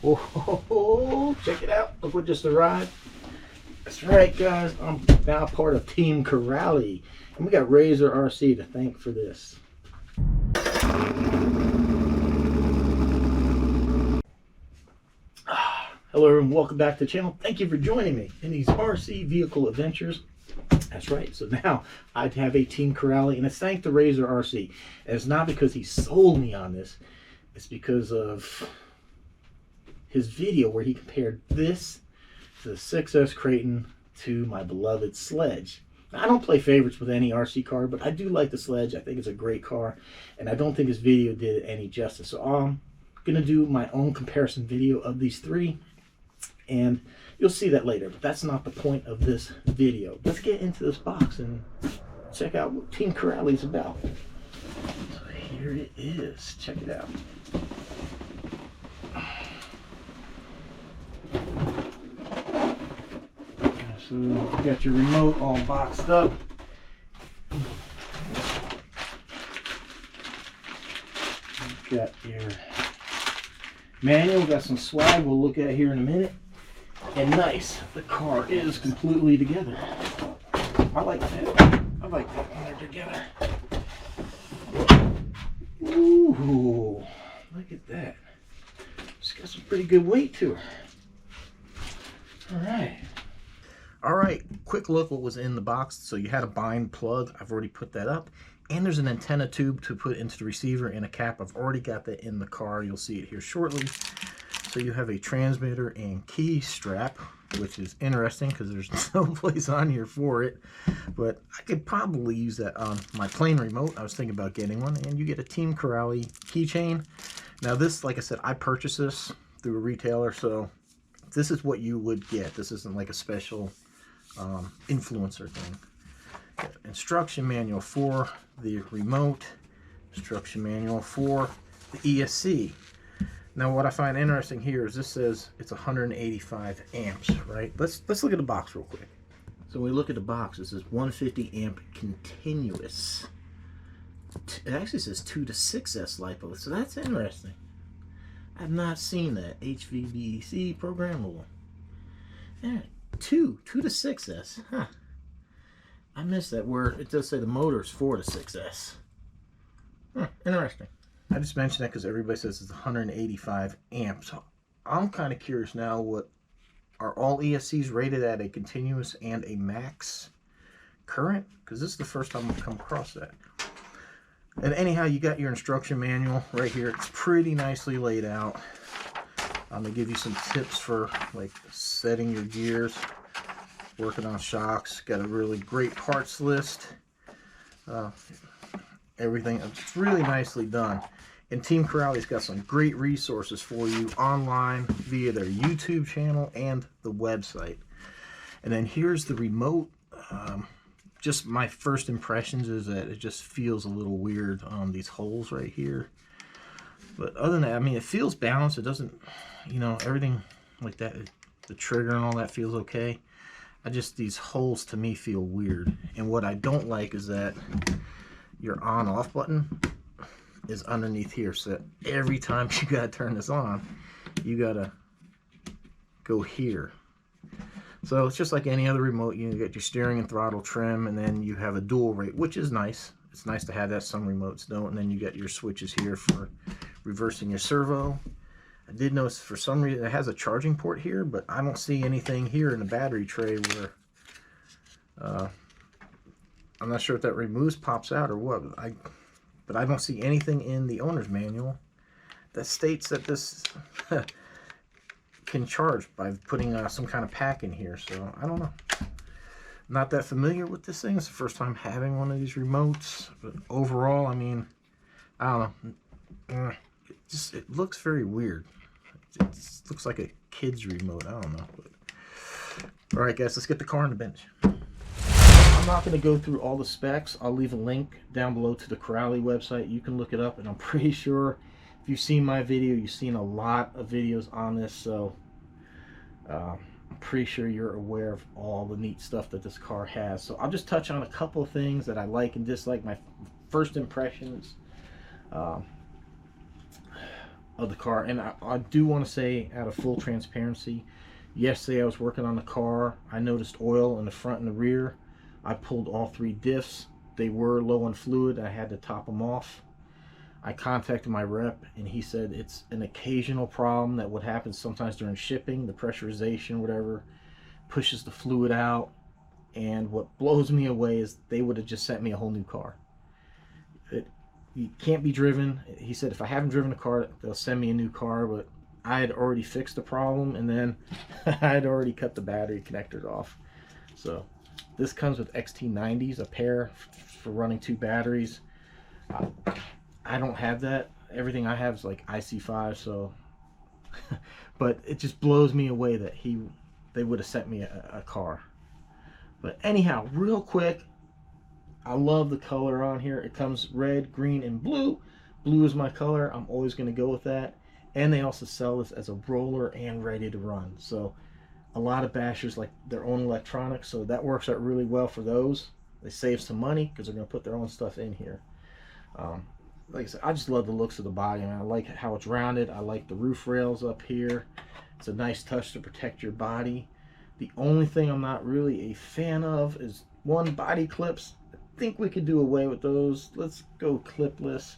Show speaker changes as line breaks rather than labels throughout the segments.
Oh, check it out. Look what just arrived. That's right, guys. I'm now part of Team Corrali. And we got Razor RC to thank for this. Hello everyone, welcome back to the channel. Thank you for joining me in these RC vehicle adventures. That's right, so now I have a Team Corrali, and it's thanks to Razor RC. And it's not because he sold me on this, it's because of his video where he compared this to the 6S Creighton to my beloved Sledge. Now, I don't play favorites with any RC car, but I do like the Sledge. I think it's a great car, and I don't think his video did it any justice. So I'm going to do my own comparison video of these three, and you'll see that later, but that's not the point of this video. Let's get into this box and check out what Team Corrali is about. So here it is. Check it out. So you got your remote all boxed up. You've got your manual, got some swag we'll look at here in a minute. And nice, the car is completely together. I like that. I like that when they're together. Ooh, look at that. It's got some pretty good weight to her. All right, quick look what was in the box. So you had a bind plug. I've already put that up. And there's an antenna tube to put into the receiver and a cap. I've already got that in the car. You'll see it here shortly. So you have a transmitter and key strap, which is interesting because there's no place on here for it. But I could probably use that on my plane remote. I was thinking about getting one. And you get a Team Corrali keychain. Now this, like I said, I purchased this through a retailer. So this is what you would get. This isn't like a special influencer thing. Instruction manual for the remote, instruction manual for the ESC. Now what I find interesting here is this says it's 185 amps, right? Let's look at the box real quick. So when we look at the box, it says 150 amp continuous. It actually says 2 to 6S LiPo, so that's interesting. I've not seen that. HVDC programmable. Yeah, 2 to 6S, huh? I missed that where it does say the motor is 4 to 6S. Huh, interesting. I just mentioned that because everybody says it's 185 amps. So I'm kind of curious now, what are all ESCs rated at a continuous and a max current? Because this is the first time I've come across that. And anyhow, you got your instruction manual right here. It's pretty nicely laid out. I'm going to give you some tips for like setting your gears, working on shocks. Got a really great parts list. Everything, it's really nicely done. And Team Corrali's got some great resources for you online via their YouTube channel and the website. And then here's the remote. Just my first impressions is that it just feels a little weird on these holes right here. But other than that, I mean, it feels balanced. It doesn't, you know, everything like that, the trigger and all that feels okay. These holes to me feel weird. And what I don't like is that your on-off button is underneath here. So that every time you gotta turn this on, you gotta go here. So it's just like any other remote. You get your steering and throttle trim, and then you have a dual rate, which is nice. It's nice to have that. Some remotes don't. And then you get your switches here for reversing your servo. I did notice for some reason it has a charging port here, but I don't see anything here in the battery tray where I'm not sure if that removes, pops out, or what. But I don't see anything in the owner's manual that states that this can charge by putting some kind of pack in here. So I don't know. Not that familiar with this thing. It's the first time having one of these remotes. But overall, I mean, I don't know. It looks very weird. It just looks like a kid's remote. I don't know. But, all right, guys, let's get the car on the bench. I'm not going to go through all the specs. I'll leave a link down below to the Corrali website. You can look it up, and I'm pretty sure if you've seen my video, you've seen a lot of videos on this. So I'm pretty sure you're aware of all the neat stuff that this car has. So I'll just touch on a couple of things that I like and dislike, my first impressions of of the car. And I do want to say, out of full transparency, yesterday I was working on the car. I noticed oil in the front and the rear. I pulled all 3 diffs. They were low on fluid. I had to top them off. I contacted my rep, and he said it's an occasional problem that would happen sometimes during shipping. The pressurization, whatever, pushes the fluid out. And what blows me away is they would have just sent me a whole new car. It can't be driven. He said if I haven't driven a car, they'll send me a new car, but I had already fixed the problem, and then I had already cut the battery connectors off. So this comes with XT90s, a pair for running 2 batteries. I don't have that. Everything I have is like IC5, so but it just blows me away that they would have sent me a car. But anyhow, real quick, I love the color on here. It comes red, green, and blue. Blue is my color. I'm always going to go with that. And they also sell this as a roller and ready to run. So a lot of bashers like their own electronics, so that works out really well for those. They save some money because they're going to put their own stuff in here. Like I said, I just love the looks of the body. I like how it's rounded. I like the roof rails up here. It's a nice touch to protect your body. The only thing I'm not really a fan of is body clips. I think we could do away with those. Let's go clipless.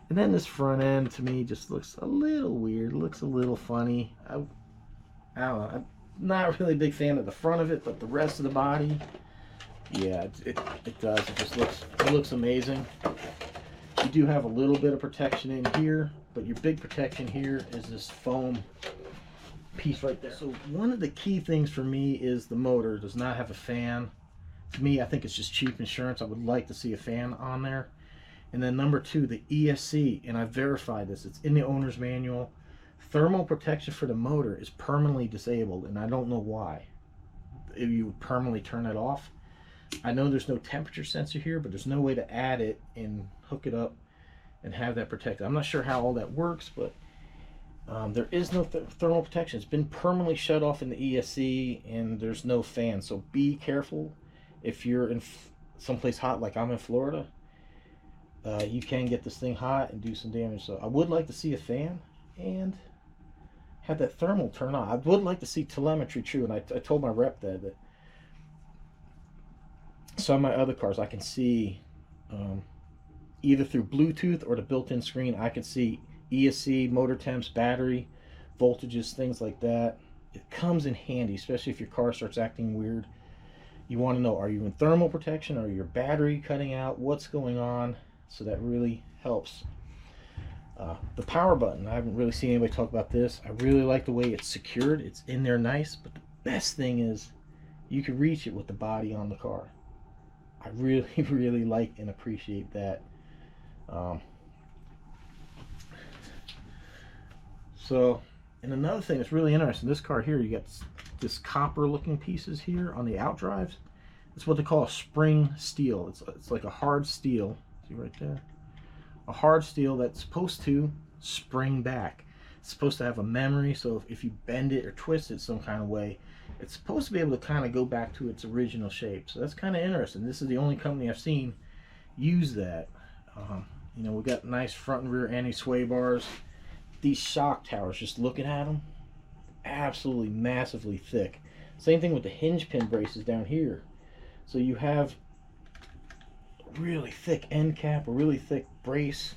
And then this front end to me just looks a little weird. It looks a little funny. I don't know. I'm not really a big fan of the front of it, but the rest of the body, yeah, it does. It looks amazing. You do have a little bit of protection in here, but your big protection here is this foam piece right there. So one of the key things for me is the motor does not have a fan. To me, I think it's just cheap insurance. I would like to see a fan on there. And then number 2, the ESC, and I verified this. It's in the owner's manual. Thermal protection for the motor is permanently disabled, and I don't know why. If you would permanently turn it off. I know there's no temperature sensor here, but there's no way to add it and hook it up and have that protected. I'm not sure how all that works, but there is no thermal protection. It's been permanently shut off in the ESC, and there's no fan. So be careful if you're in someplace hot like I'm in Florida. You can get this thing hot and do some damage. So I would like to see a fan and have that thermal turn on. I would like to see telemetry too, and I told my rep that some of my other cars I can see either through Bluetooth or the built-in screen. I can see ESC, motor temps, battery voltages, things like that. It comes in handy, especially if your car starts acting weird. You want to know, are you in thermal protection? Are your battery cutting out? What's going on? So that really helps. The power button, I haven't really seen anybody talk about this. I really like the way it's secured. It's in there nice, but the best thing is you can reach it with the body on the car. I really, really like and appreciate that. So, and another thing that's really interesting, this car here, you got this copper looking pieces here on the outdrives. It's what they call a spring steel. It's like a hard steel. See right there? A hard steel that's supposed to spring back. It's supposed to have a memory, so if you bend it or twist it some kind of way, it's supposed to be able to kind of go back to its original shape. So that's kind of interesting. This is the only company I've seen use that. You know, we got nice front and rear anti-sway bars. These shock towers, just looking at them, absolutely massively thick. Same thing with the hinge pin braces down here. So you have a really thick end cap, a really thick brace,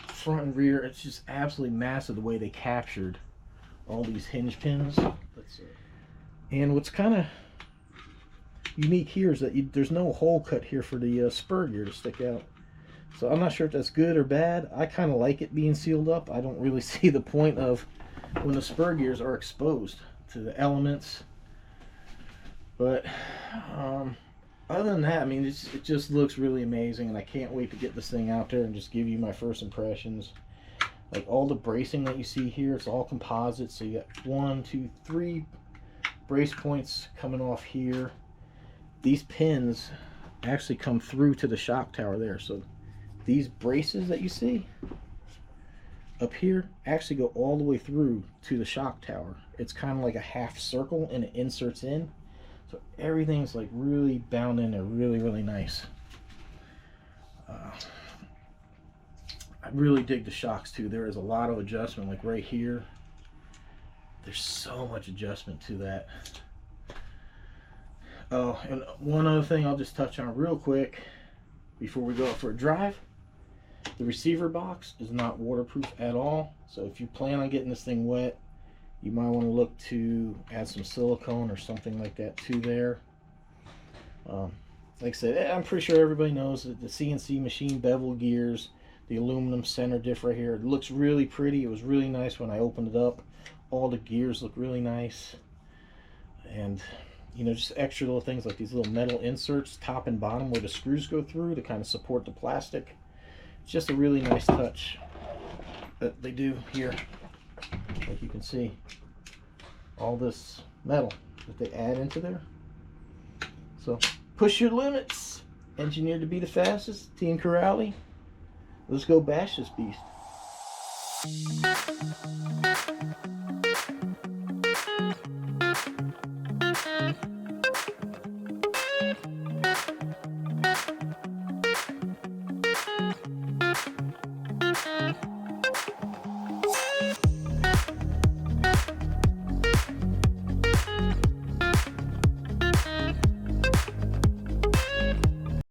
front and rear. It's just absolutely massive the way they captured all these hinge pins. And what's kind of unique here is that there's no hole cut here for the spur gear to stick out. So I'm not sure if that's good or bad. I kind of like it being sealed up. I don't really see the point of when the spur gears are exposed to the elements. But other than that, I mean, it just looks really amazing, and I can't wait to get this thing out there and just give you my first impressions. Like all the bracing that you see here, it's all composite. So you got 1, 2, 3 brace points coming off here. These pins actually come through to the shock tower there. So these braces that you see up here actually go all the way through to the shock tower. It's kind of like a half circle, and it inserts in. So everything's like really bound in there, really, really nice. I really dig the shocks too. There is a lot of adjustment, like right here. There's so much adjustment to that. Oh, and one other thing I'll just touch on real quick before we go out for a drive. The receiver box is not waterproof at all, so if you plan on getting this thing wet, you might want to look to add some silicone or something like that to there. Like I said, I'm pretty sure everybody knows that the CNC machine bevel gears, the aluminum center diff right here, it looks really pretty. It was really nice when I opened it up. All the gears look really nice. And you know, just extra little things like these little metal inserts, top and bottom, where the screws go through to kind of support the plastic. It's just a really nice touch that they do here. Like you can see, all this metal that they add into there. So, push your limits. Engineered to be the fastest. Team Corrali. Let's go bash this beast.